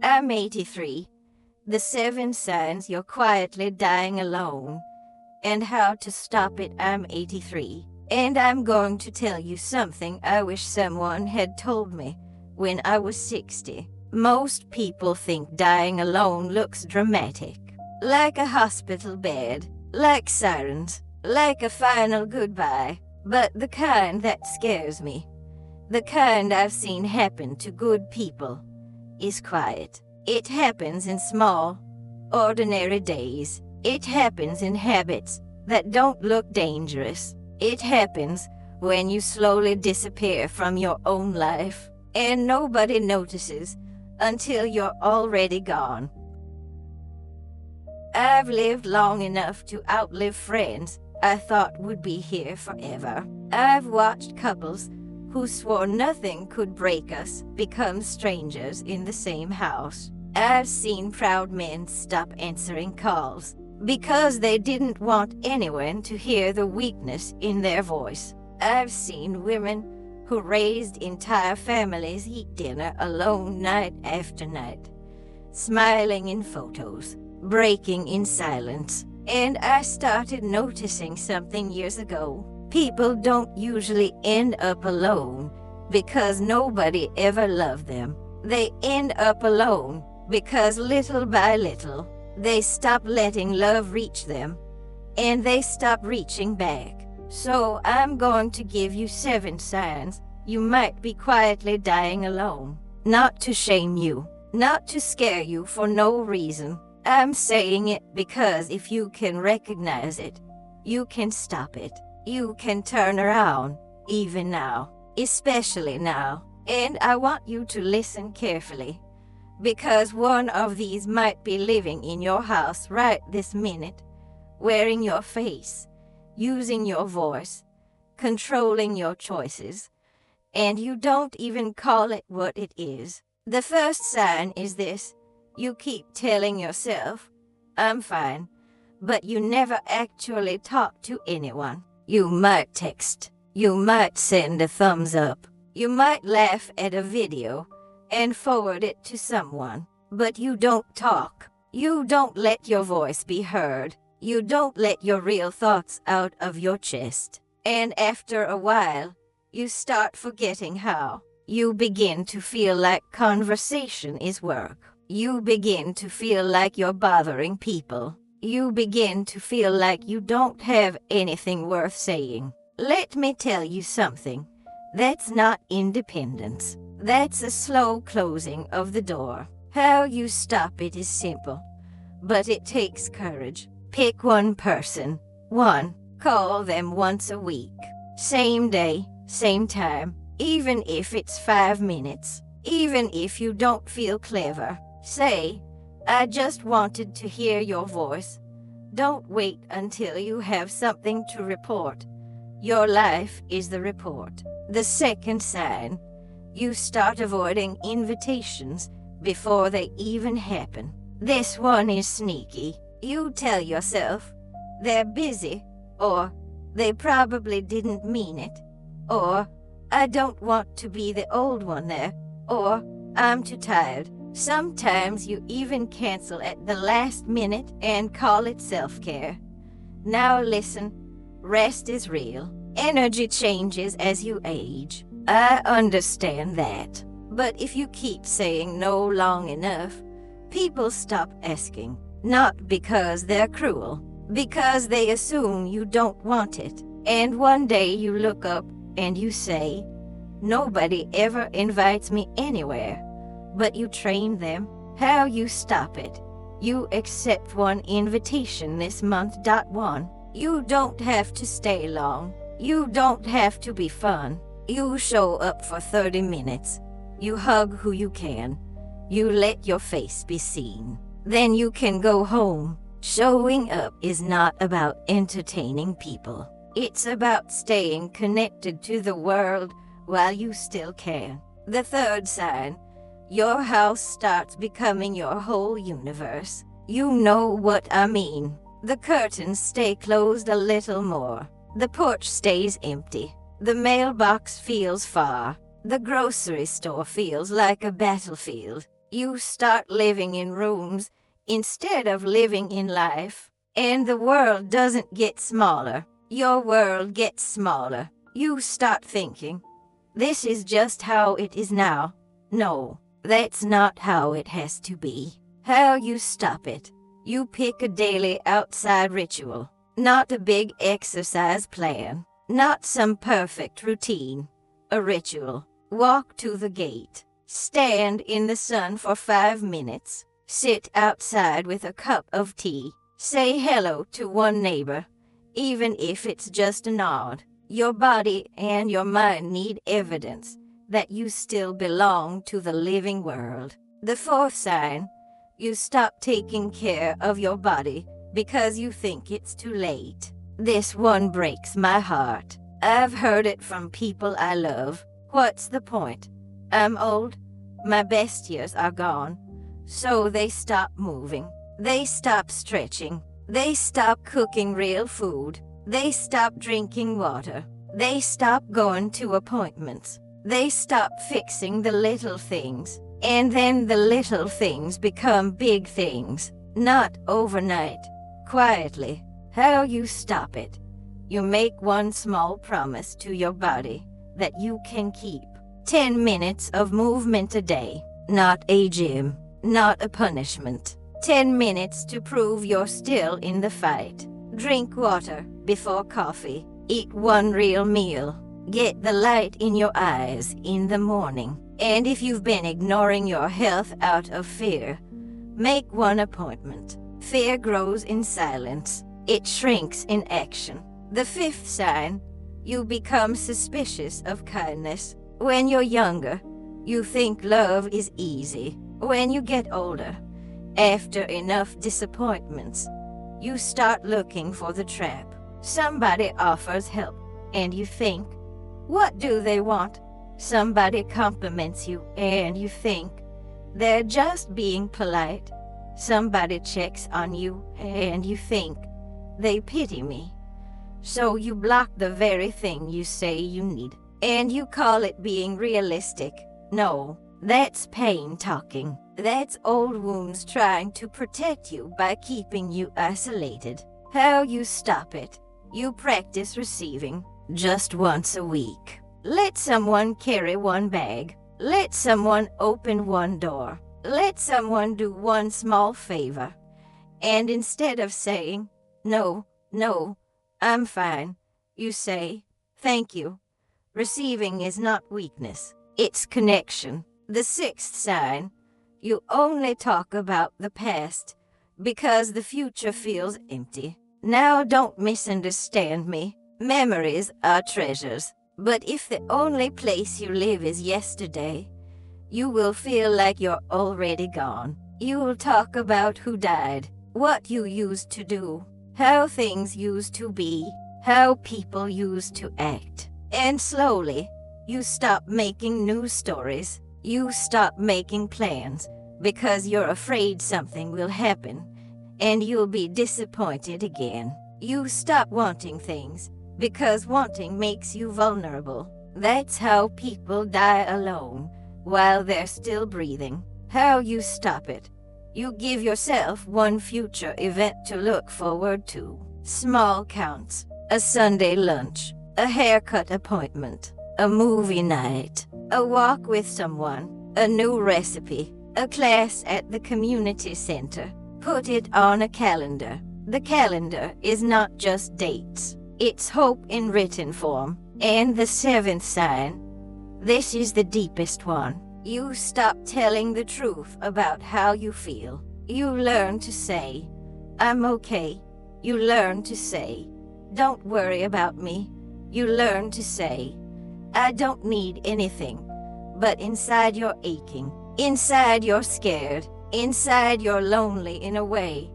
I'm 83. The 7 signs you're quietly dying alone. And how to stop it. I'm 83. And I'm going to tell you something I wish someone had told me when I was 60. Most people think dying alone looks dramatic. Like a hospital bed, like sirens, like a final goodbye. But the kind that scares me, the kind I've seen happen to good people, is quiet. It happens in small, ordinary days. It happens in habits that don't look dangerous. It happens when you slowly disappear from your own life, and nobody notices until you're already gone. I've lived long enough to outlive friends I thought would be here forever. I've watched couples who swore nothing could break us become strangers in the same house. I've seen proud men stop answering calls because they didn't want anyone to hear the weakness in their voice. I've seen women who raised entire families eat dinner alone night after night, smiling in photos, breaking in silence. And I started noticing something years ago. People don't usually end up alone because nobody ever loved them. They end up alone because little by little, they stop letting love reach them, and they stop reaching back. So I'm going to give you 7 signs you might be quietly dying alone. Not to shame you, not to scare you for no reason. I'm saying it because if you can recognize it, you can stop it. You can turn around, even now, especially now. And I want you to listen carefully, because one of these might be living in your house right this minute, wearing your face, using your voice, controlling your choices, and you don't even call it what it is. The first sign is this. You keep telling yourself, I'm fine, but you never actually talk to anyone. You might text, you might send a thumbs up, you might laugh at a video and forward it to someone, but you don't talk. You don't let your voice be heard. You don't let your real thoughts out of your chest. And after a while, you start forgetting how. You begin to feel like conversation is work. You begin to feel like you're bothering people. You begin to feel like you don't have anything worth saying. Let me tell you something. That's not independence. That's a slow closing of the door. How you stop it is simple, but it takes courage. Pick one person. Call them once a week. Same day, same time. Even if it's 5 minutes. Even if you don't feel clever. Say, I just wanted to hear your voice. Don't wait until you have something to report. Your life is the report. The second sign, you start avoiding invitations before they even happen. This one is sneaky. You tell yourself, they're busy, or they probably didn't mean it, or I don't want to be the old one there, or I'm too tired. Sometimes you even cancel at the last minute and call it self-care. Now listen, rest is real. Energy changes as you age. I understand that. But if you keep saying no long enough, people stop asking. Not because they're cruel, because they assume you don't want it. And one day you look up and you say, nobody ever invites me anywhere. But you train them. How you stop it? You accept one invitation this month. One. You don't have to stay long. You don't have to be fun. You show up for 30 minutes. You hug who you can. You let your face be seen. Then you can go home. Showing up is not about entertaining people. It's about staying connected to the world while you still can. The third sign, your house starts becoming your whole universe. You know what I mean. The curtains stay closed a little more. The porch stays empty. The mailbox feels far. The grocery store feels like a battlefield. You start living in rooms instead of living in life. And the world doesn't get smaller. Your world gets smaller. You start thinking, this is just how it is now. No, that's not how it has to be. How you stop it. You pick a daily outside ritual. Not a big exercise plan. Not some perfect routine. A ritual. Walk to the gate. Stand in the sun for 5 minutes. Sit outside with a cup of tea. Say hello to one neighbor, even if it's just a nod. Your body and your mind need evidence that you still belong to the living world. The fourth sign, you stop taking care of your body because you think it's too late. This one breaks my heart. I've heard it from people I love. What's the point? I'm old. My best years are gone. So they stop moving. They stop stretching. They stop cooking real food. They stop drinking water. They stop going to appointments. They stop fixing the little things. And then the little things become big things. Not overnight. Quietly. How you stop it. You make one small promise to your body that you can keep. 10 minutes of movement a day. Not a gym. Not a punishment. 10 minutes to prove you're still in the fight. Drink water before coffee. Eat one real meal. Get the light in your eyes in the morning. And if you've been ignoring your health out of fear, make one appointment. Fear grows in silence. It shrinks in action. The fifth sign, you become suspicious of kindness. When you're younger, you think love is easy. When you get older, after enough disappointments, you start looking for the trap. Somebody offers help, and you think, what do they want? Somebody compliments you, and you think, they're just being polite. Somebody checks on you, and you think, they pity me. So you block the very thing you say you need, and you call it being realistic. No, that's pain talking. That's old wounds trying to protect you by keeping you isolated. How you stop it. You practice receiving just once a week. Let someone carry one bag. Let someone open one door. Let someone do one small favor. And instead of saying, no, I'm fine, you say, thank you. Receiving is not weakness, it's connection. The sixth sign, you only talk about the past because the future feels empty. Now don't misunderstand me. Memories are treasures. But if the only place you live is yesterday, you will feel like you're already gone. You will talk about who died, what you used to do, how things used to be, how people used to act. And slowly, you stop making new stories. You stop making plans because you're afraid something will happen and you'll be disappointed again. You stop wanting things because wanting makes you vulnerable. That's how people die alone while they're still breathing. How you stop it. You give yourself one future event to look forward to. Small counts. A Sunday lunch. A haircut appointment. A movie night. A walk with someone. A new recipe. A class at the community center. Put it on a calendar. The calendar is not just dates. It's hope in written form. And the seventh sign. This is the deepest one. You stop telling the truth about how you feel. You learn to say, I'm okay. You learn to say, don't worry about me. You learn to say, I don't need anything. But inside you're aching. Inside you're scared. Inside you're lonely in a way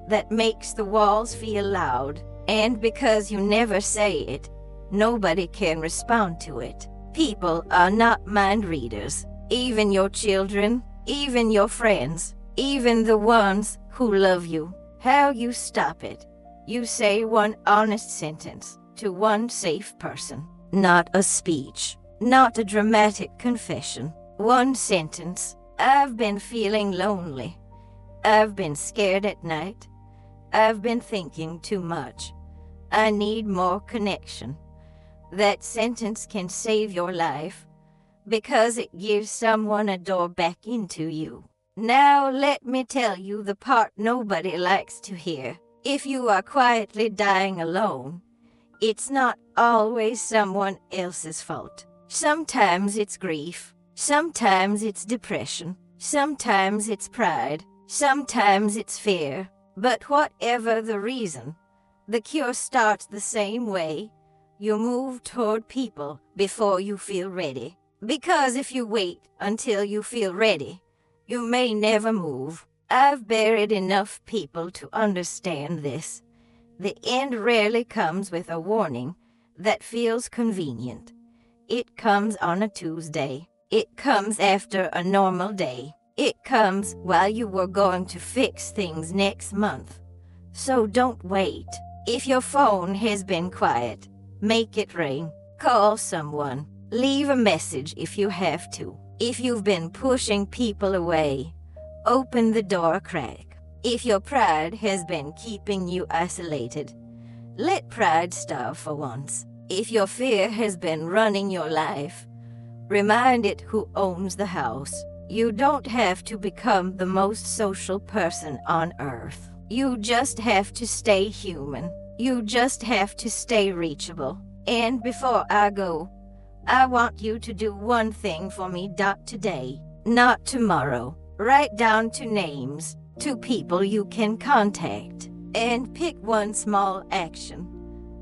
that makes the walls feel loud. And because you never say it, nobody can respond to it. People are not mind readers. Even your children, even your friends, even the ones who love you. How you stop it. You say one honest sentence to one safe person. Not a speech. Not a dramatic confession. One sentence. I've been feeling lonely. I've been scared at night. I've been thinking too much. I need more connection. That sentence can save your life because it gives someone a door back into you. Now let me tell you the part nobody likes to hear. If you are quietly dying alone, it's not always someone else's fault. Sometimes it's grief. Sometimes it's depression. Sometimes it's pride. Sometimes it's fear. But whatever the reason, the cure starts the same way. You move toward people before you feel ready. Because if you wait until you feel ready, you may never move. I've buried enough people to understand this. The end rarely comes with a warning that feels convenient. It comes on a Tuesday. It comes after a normal day. It comes while you were going to fix things next month. So don't wait. If your phone has been quiet, make it ring. Call someone. Leave a message if you have to. If you've been pushing people away, open the door a crack. If your pride has been keeping you isolated, let pride starve for once. If your fear has been running your life, remind it who owns the house. You don't have to become the most social person on earth. You just have to stay human. You just have to stay reachable. And before I go, I want you to do one thing for me. Today, not tomorrow. Write down 2 names, 2 people you can contact, and pick one small action.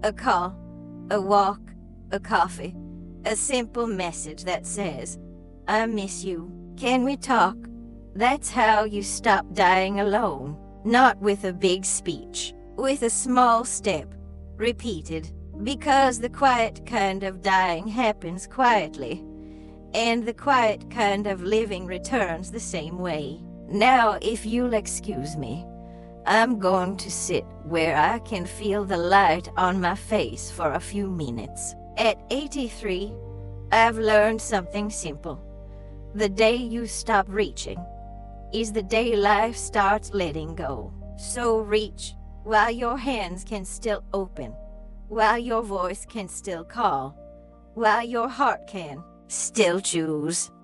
A call, a walk, a coffee, a simple message that says, I miss you. Can we talk? That's how you stop dying alone. Not with a big speech, with a small step, repeated. Because the quiet kind of dying happens quietly, and the quiet kind of living returns the same way. Now, if you'll excuse me, I'm going to sit where I can feel the light on my face for a few minutes. At 83, I've learned something simple. The day you stop reaching is the day life starts letting go. So reach while your hands can still open, while your voice can still call, while your heart can still choose.